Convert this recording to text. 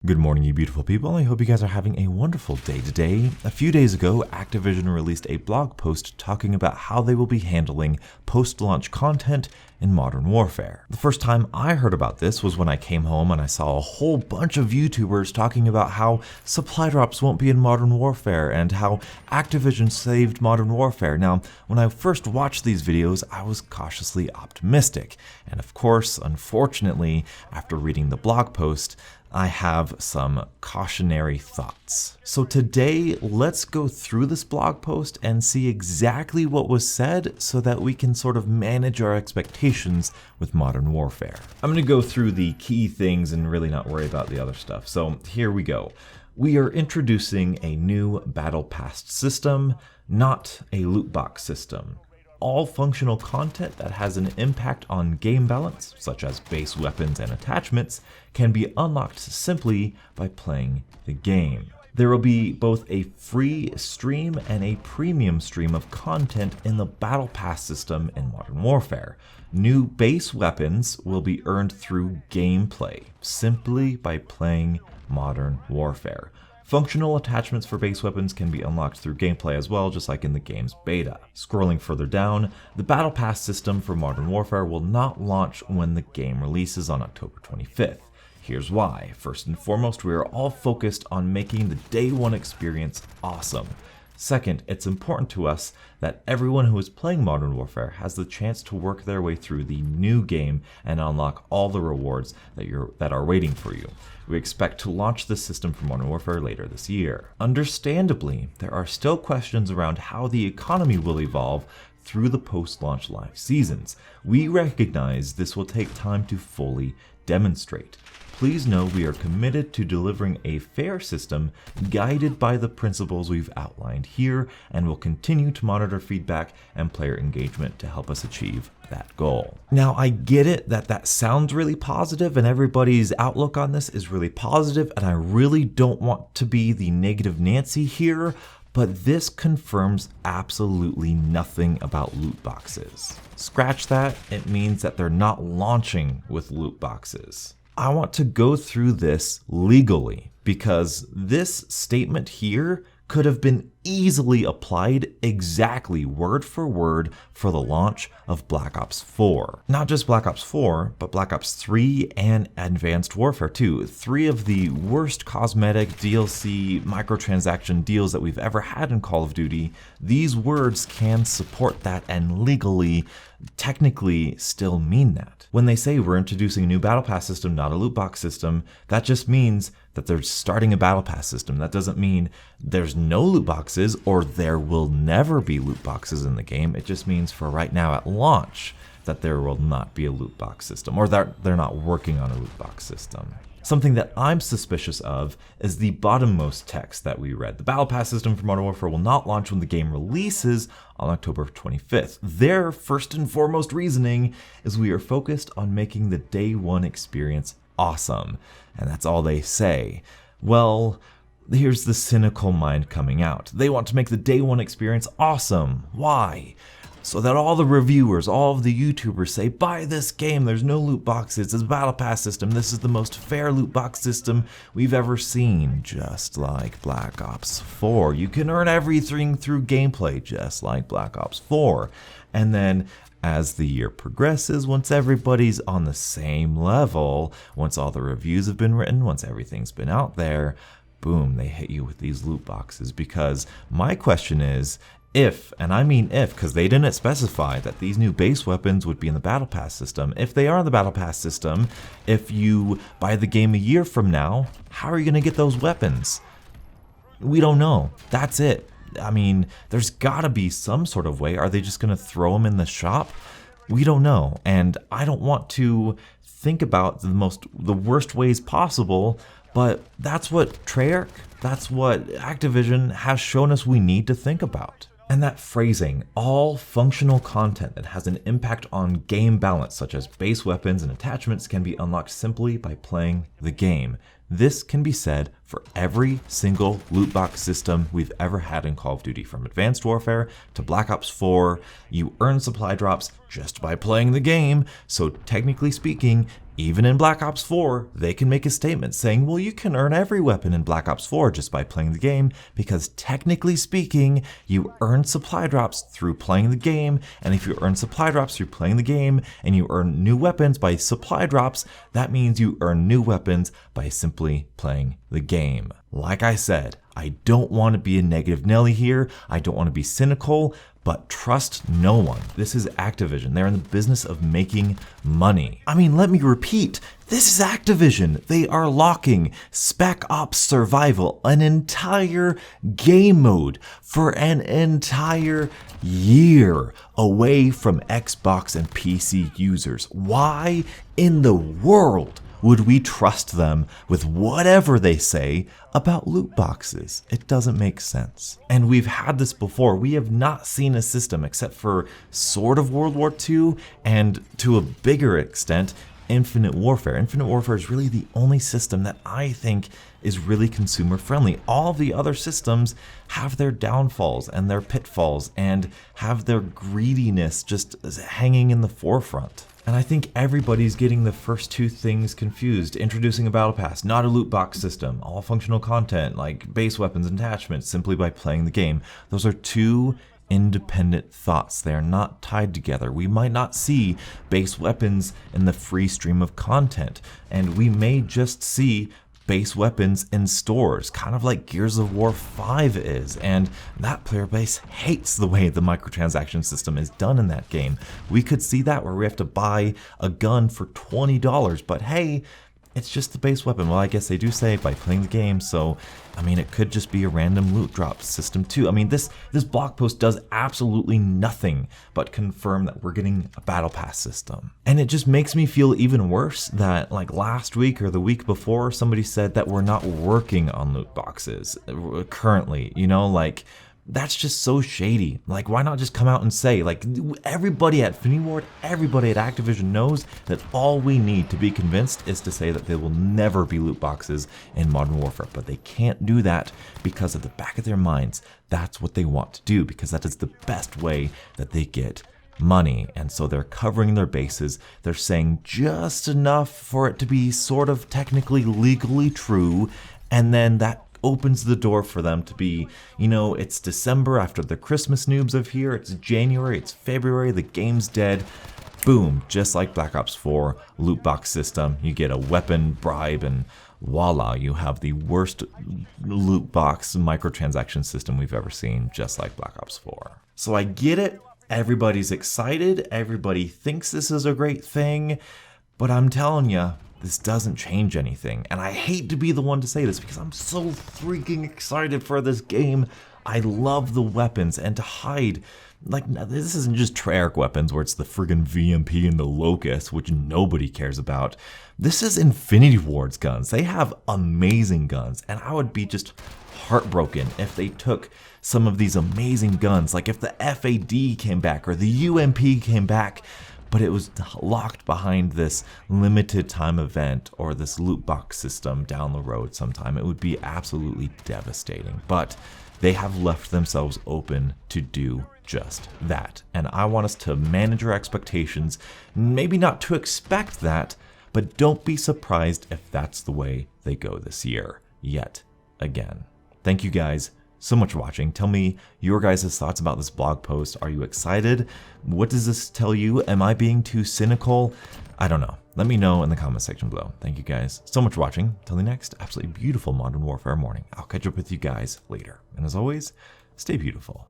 Good morning, you beautiful people. I hope you guys are having a wonderful day today. A few days ago, Activision released a blog post talking about how they will be handling post-launch content in Modern Warfare. The first time I heard about this was when I came home and I saw a whole bunch of YouTubers talking about how supply drops won't be in Modern Warfare and how Activision saved Modern Warfare. Now, when I first watched these videos, I was cautiously optimistic. And of course, unfortunately, after reading the blog post, I have some cautionary thoughts. So today, let's go through this blog post and see exactly what was said so that we can sort of manage our expectations with Modern Warfare. I'm going to go through the key things and really not worry about the other stuff. So here we go. We are introducing a new Battle Pass system, not a loot box system. All functional content that has an impact on game balance, such as base weapons and attachments, can be unlocked simply by playing the game. There will be both a free stream and a premium stream of content in the Battle Pass system in Modern Warfare. New base weapons will be earned through gameplay, simply by playing Modern Warfare. Functional attachments for base weapons can be unlocked through gameplay as well, just like in the game's beta. Scrolling further down, the Battle Pass system for Modern Warfare will not launch when the game releases on October 25th. Here's why. First and foremost, we are all focused on making the day one experience awesome. Second, it's important to us that everyone who is playing Modern Warfare has the chance to work their way through the new game and unlock all the rewards that are waiting for you. We expect to launch this system for Modern Warfare later this year. Understandably, there are still questions around how the economy will evolve through the post-launch live seasons. We recognize this will take time to fully demonstrate. Please know we are committed to delivering a fair system guided by the principles we've outlined here, and will continue to monitor feedback and player engagement to help us achieve that goal. Now, I get it that sounds really positive and everybody's outlook on this is really positive, and I really don't want to be the negative Nancy here, but this confirms absolutely nothing about loot boxes. Scratch that, it means that they're not launching with loot boxes. I want to go through this legally because this statement here could have been easily applied exactly word for word for the launch of Black Ops 4. Not just Black Ops 4, but Black Ops 3 and Advanced Warfare 2. 3 of the worst cosmetic DLC microtransaction deals that we've ever had in Call of Duty. These words can support that and legally, technically still mean that. When they say we're introducing a new Battle Pass system, not a loot box system, that just means that they're starting a Battle Pass system. That doesn't mean there's no loot boxes or there will never be loot boxes in the game. It just means for right now at launch that there will not be a loot box system, or that they're not working on a loot box system. Something that I'm suspicious of is the bottommost text that we read. The Battle Pass system for Modern Warfare will not launch when the game releases on October 25th. Their first and foremost reasoning is we are focused on making the day one experience awesome. And that's all they say. Well, here's the cynical mind coming out. They want to make the day one experience awesome. Why? So that all the reviewers, all of the YouTubers say, buy this game, there's no loot boxes, it's a Battle Pass system, this is the most fair loot box system we've ever seen, just like Black Ops 4. You can earn everything through gameplay, just like Black Ops 4. And then, as the year progresses, once everybody's on the same level, once all the reviews have been written, once everything's been out there, boom, they hit you with these loot boxes. Because my question is, if, and I mean if, because they didn't specify that these new base weapons would be in the Battle Pass system. If they are in the Battle Pass system, if you buy the game a year from now, how are you going to get those weapons? We don't know. That's it. I mean, there's got to be some sort of way. Are they just going to throw them in the shop? We don't know. And I don't want to think about the worst ways possible, but that's what Treyarch, that's what Activision has shown us we need to think about. And that phrasing, all functional content that has an impact on game balance, such as base weapons and attachments, can be unlocked simply by playing the game. This can be said for every single loot box system we've ever had in Call of Duty, from Advanced Warfare to Black Ops 4. You earn supply drops just by playing the game, so technically speaking, Even in Black Ops 4, they can make a statement saying, well, you can earn every weapon in Black Ops 4 just by playing the game, because technically speaking, you earn supply drops through playing the game, and if you earn supply drops through playing the game, and you earn new weapons by supply drops, that means you earn new weapons by simply playing the game. Like I said, I don't want to be a negative Nelly here, I don't want to be cynical, but trust no one. This is Activision. They're in the business of making money. I mean, let me repeat, this is Activision. They are locking Spec Ops Survival, an entire game mode for an entire year, away from Xbox and PC users. Why in the world would we trust them with whatever they say about loot boxes? It doesn't make sense. And we've had this before. We have not seen a system, except for sort of World War II and to a bigger extent, Infinite Warfare. Infinite Warfare is really the only system that I think is really consumer friendly. All the other systems have their downfalls and their pitfalls and have their greediness just hanging in the forefront. And I think everybody's getting the first two things confused. Introducing a battle pass, not a loot box system. All functional content like base weapons and attachments simply by playing the game. Those are two independent thoughts. They are not tied together. We might not see base weapons in the free stream of content, and we may just see base weapons in stores, kind of like Gears of War 5 is, and that player base hates the way the microtransaction system is done in that game. We could see that where we have to buy a gun for $20, but hey, it's just the base weapon. Well, I guess they do say by playing the game, so I mean, it could just be a random loot drop system too. I mean, this blog post does absolutely nothing but confirm that we're getting a battle pass system. And it just makes me feel even worse that like last week or the week before, somebody said that we're not working on loot boxes currently, you know, like that's just so shady. Like, why not just come out and say, like, everybody at Infinity Ward, everybody at Activision knows that all we need to be convinced is to say that there will never be loot boxes in Modern Warfare. But they can't do that because at the back of their minds, that's what they want to do, because that is the best way that they get money. And so they're covering their bases. They're saying just enough for it to be sort of technically legally true, and then that opens the door for them to be, you know, it's December after the Christmas noobs of here, it's January, it's February, the game's dead. Boom, just like Black Ops 4 loot box system, you get a weapon, bribe, and voila, you have the worst loot box microtransaction system we've ever seen, just like Black Ops 4. So I get it, everybody's excited, everybody thinks this is a great thing, but I'm telling you, this doesn't change anything. And I hate to be the one to say this because I'm so freaking excited for this game. I love the weapons, and to hide, like, this isn't just Treyarch weapons where it's the friggin' VMP and the Locust, which nobody cares about. This is Infinity Ward's guns. They have amazing guns, and I would be just heartbroken if they took some of these amazing guns, like if the FAD came back or the UMP came back, but it was locked behind this limited time event or this loot box system down the road sometime. It would be absolutely devastating. But they have left themselves open to do just that. And I want us to manage our expectations, maybe not to expect that, but don't be surprised if that's the way they go this year, yet again. Thank you guys so much for watching. Tell me your guys' thoughts about this blog post. Are you excited? What does this tell you? Am I being too cynical? I don't know. Let me know in the comment section below. Thank you guys so much for watching. Till the next absolutely beautiful Modern Warfare morning. I'll catch up with you guys later. And as always, stay beautiful.